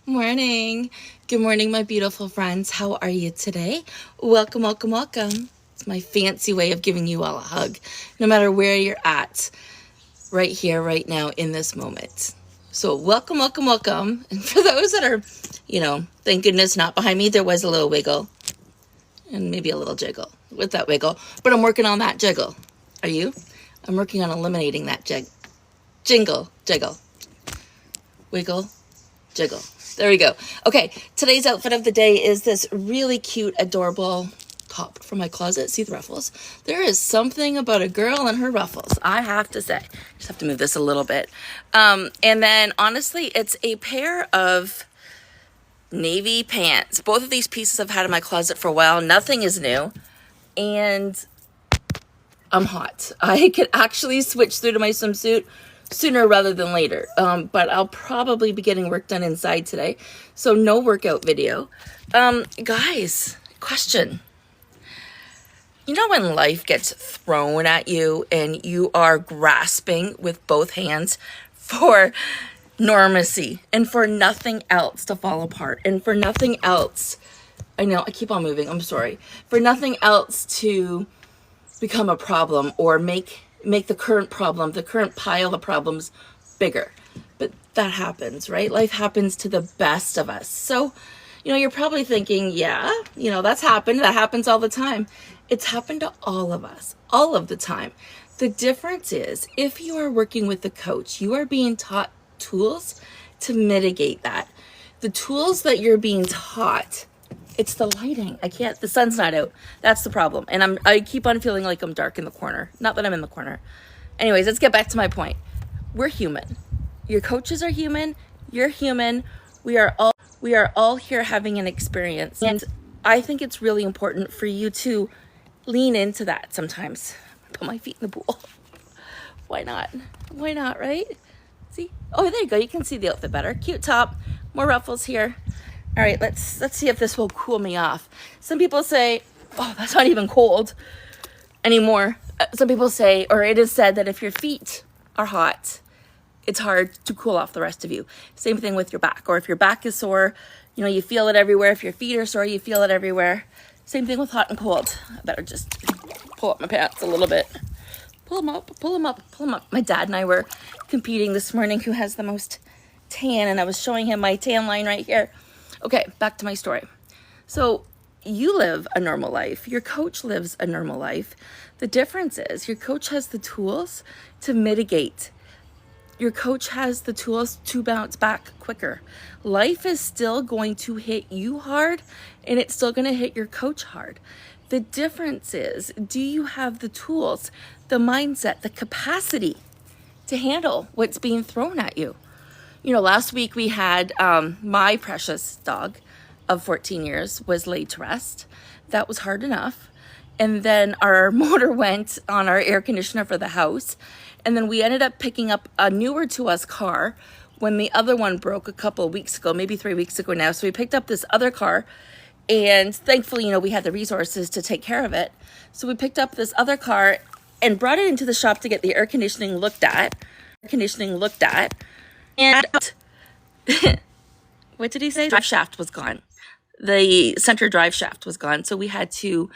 Morning. Good morning, my beautiful friends. How are you today? Welcome, welcome, welcome. It's my fancy way of giving you all a hug, no matter where you're at, right here, right now, in this moment. So welcome, welcome, welcome. And for those that are, thank goodness not behind me, there was a little wiggle and maybe a little jiggle with that wiggle, but I'm working on that jiggle. Are you? I'm working on eliminating that jiggle, wiggle, jiggle. There we go. Okay, today's outfit of the day is this really cute, adorable top from my closet. See the ruffles? There is something about a girl and her ruffles, I have to say. Just have to move this a little bit. And then, honestly, it's a pair of navy pants. Both of these pieces I've had in my closet for a while. Nothing is new. And I'm hot. I could actually switch through to my swimsuit sooner rather than later. But I'll probably be getting work done inside today. So no workout video. Guys, question. You know when life gets thrown at you and you are grasping with both hands for normacy and for nothing else to fall apart and for nothing else, I know I keep on moving, I'm sorry, for nothing else to become a problem or make the current problem, the current pile of problems bigger. But that happens, right? Life happens to the best of us. So, you're probably thinking, yeah, that's happened. That happens all the time. It's happened to all of us, all of the time. The difference is if you are working with a coach, you are being taught tools to mitigate that. The tools that you're being taught, it's the lighting. the sun's not out. That's the problem. And I keep on feeling like I'm dark in the corner. Not that I'm in the corner. Anyways, let's get back to my point. We're human. Your coaches are human. You're human. We are all here having an experience. And I think it's really important for you to lean into that sometimes. Put my feet in the pool. Why not? Why not, right? See? Oh, there you go. You can see the outfit better. Cute top. More ruffles here. All right, let's see if this will cool me off. Some people say, oh, that's not even cold anymore. Some people say, or it is said that if your feet are hot, it's hard to cool off the rest of you. Same thing with your back. Or if your back is sore, you feel it everywhere. If your feet are sore, you feel it everywhere. Same thing with hot and cold. I better just pull up my pants a little bit. Pull them up, pull them up, pull them up. My dad and I were competing this morning who has the most tan, and I was showing him my tan line right here. Okay, back to my story. So you live a normal life. Your coach lives a normal life. The difference is your coach has the tools to mitigate. Your coach has the tools to bounce back quicker. Life is still going to hit you hard, and it's still going to hit your coach hard. The difference is, do you have the tools, the mindset, the capacity to handle what's being thrown at you? Last week we had my precious dog of 14 years was laid to rest. That was hard enough. And then our motor went on our air conditioner for the house. And then we ended up picking up a newer to us car when the other one broke a couple of weeks ago, maybe 3 weeks ago now. So we picked up this other car. And thankfully, we had the resources to take care of it. So we picked up this other car and brought it into the shop to get the air conditioning looked at. And what did he say? Drive shaft was gone. The center drive shaft was gone. So we had to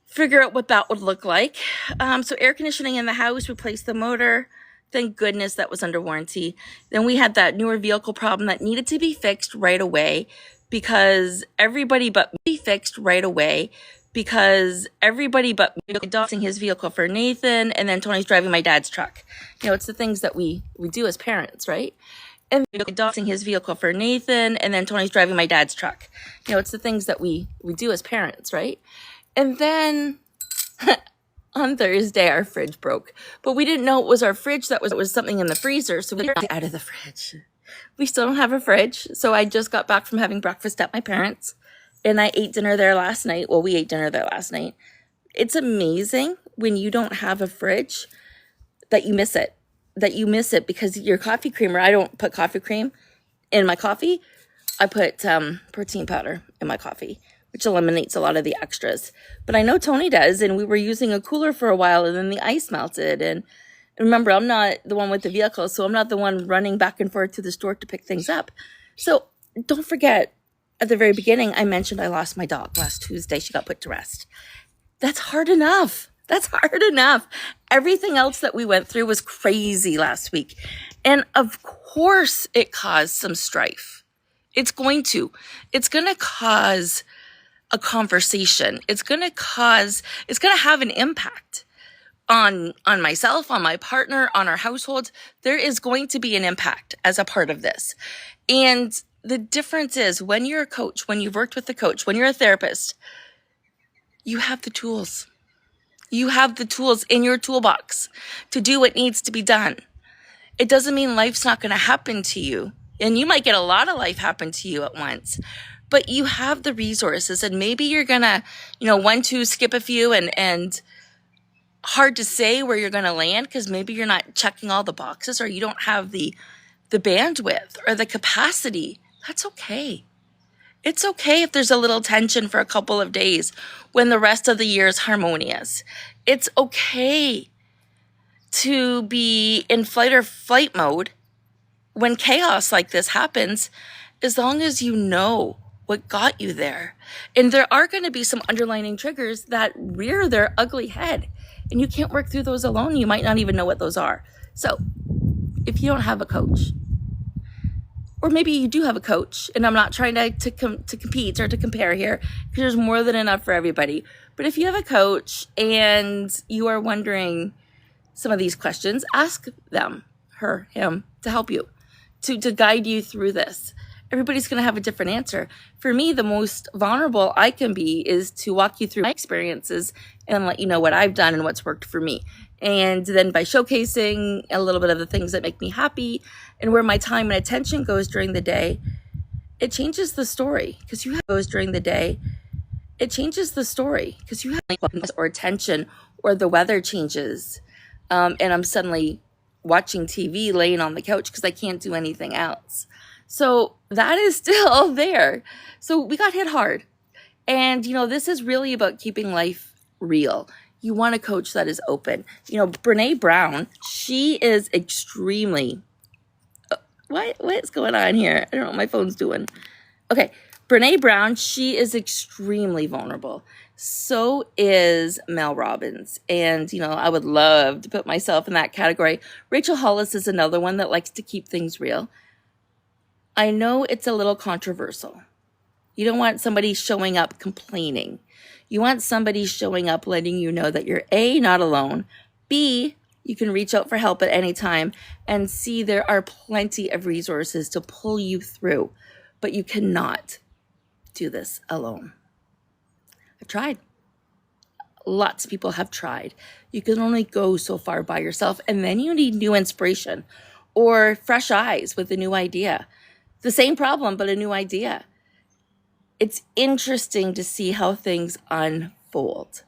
figure out what that would look like. So air conditioning in the house, replaced the motor. Thank goodness that was under warranty. Then we had that newer vehicle problem that needed to be fixed right away because everybody but me adopting his vehicle for Nathan, and then Tony's driving my dad's truck. It's the things that we do as parents, right? And adopting his vehicle for Nathan, and then Tony's driving my dad's truck. It's the things that we do as parents, right? And then on Thursday, our fridge broke. But we didn't know it was our fridge. That was something in the freezer, so we got it out of the fridge. We still don't have a fridge, so I just got back from having breakfast at my parents', and I ate dinner there last night. Well, we ate dinner there last night. It's amazing when you don't have a fridge that you miss it. Because your coffee creamer, I don't put coffee cream in my coffee. I put protein powder in my coffee, which eliminates a lot of the extras. But I know Tony does, and we were using a cooler for a while, and then the ice melted. And remember, I'm not the one with the vehicle, so I'm not the one running back and forth to the store to pick things up. So don't forget, at the very beginning, I mentioned I lost my dog last Tuesday. She got put to rest. That's hard enough. That's hard enough. Everything else that we went through was crazy last week. And of course, it caused some strife. It's going to. It's going to cause a conversation. It's going to have an impact on myself, on my partner, on our household. There is going to be an impact as a part of this. And the difference is, when you're a coach, when you've worked with a coach, when you're a therapist, you have the tools. You have the tools in your toolbox to do what needs to be done. It doesn't mean life's not going to happen to you. And you might get a lot of life happen to you at once. But you have the resources, and maybe you're going to, 1, 2, skip a few, and hard to say where you're going to land, because maybe you're not checking all the boxes, or you don't have the bandwidth or the capacity. That's okay. It's okay if there's a little tension for a couple of days when the rest of the year is harmonious. It's okay to be in fight or flight mode when chaos like this happens, as long as you know what got you there. And there are going to be some underlying triggers that rear their ugly head, and you can't work through those alone. You might not even know what those are. So if you don't have a coach, or maybe you do have a coach, and I'm not trying to compete or to compare here, because there's more than enough for everybody. But if you have a coach and you are wondering some of these questions, ask them, her, him, to help you, to guide you through this. Everybody's going to have a different answer. For me, the most vulnerable I can be is to walk you through my experiences and let you know what I've done and what's worked for me. And then by showcasing a little bit of the things that make me happy and where my time and attention goes during the day, it changes the story, because you have goes during the day. It changes the story because you have or attention, or the weather changes. And I'm suddenly watching TV laying on the couch because I can't do anything else. So that is still there. So we got hit hard. And, this is really about keeping life real. You want a coach that is open. Brene Brown, she is extremely... What's going on here? I don't know what my phone's doing. Okay, Brene Brown, she is extremely vulnerable. So is Mel Robbins. And, I would love to put myself in that category. Rachel Hollis is another one that likes to keep things real. I know it's a little controversial. You don't want somebody showing up complaining. You want somebody showing up letting you know that you're A, not alone, B, you can reach out for help at any time, and C, there are plenty of resources to pull you through, but you cannot do this alone. I've tried. Lots of people have tried. You can only go so far by yourself, and then you need new inspiration or fresh eyes with a new idea. The same problem, but a new idea. It's interesting to see how things unfold.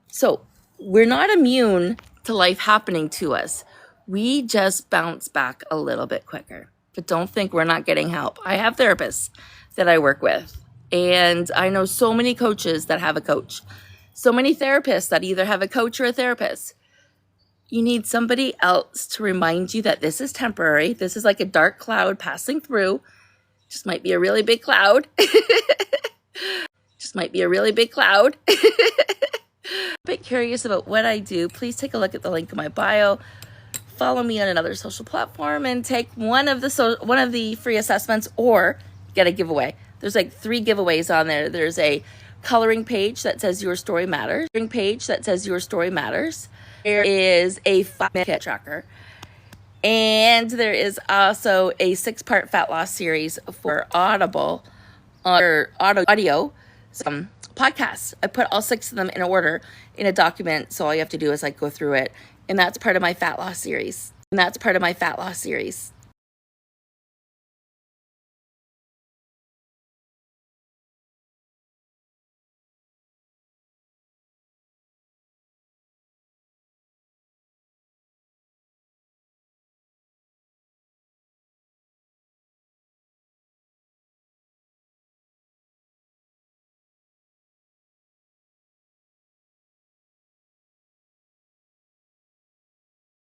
So we're not immune to life happening to us. We just bounce back a little bit quicker. But don't think we're not getting help. I have therapists that I work with, and I know so many coaches that have a coach. So many therapists that either have a coach or a therapist. You need somebody else to remind you that this is temporary. This is like a dark cloud passing through. Just might be a really big cloud. Just might be a really big cloud. A bit curious about what I do, please take a look at the link in my bio. Follow me on another social platform and take one of the free assessments, or get a giveaway. There's like 3 giveaways on there. There's a coloring page that says your story matters. There is a 5-minute tracker. And there is also a 6-part fat loss series for Audible or audio podcasts. I put all 6 of them in order in a document, so all you have to do is go through it. And that's part of my fat loss series.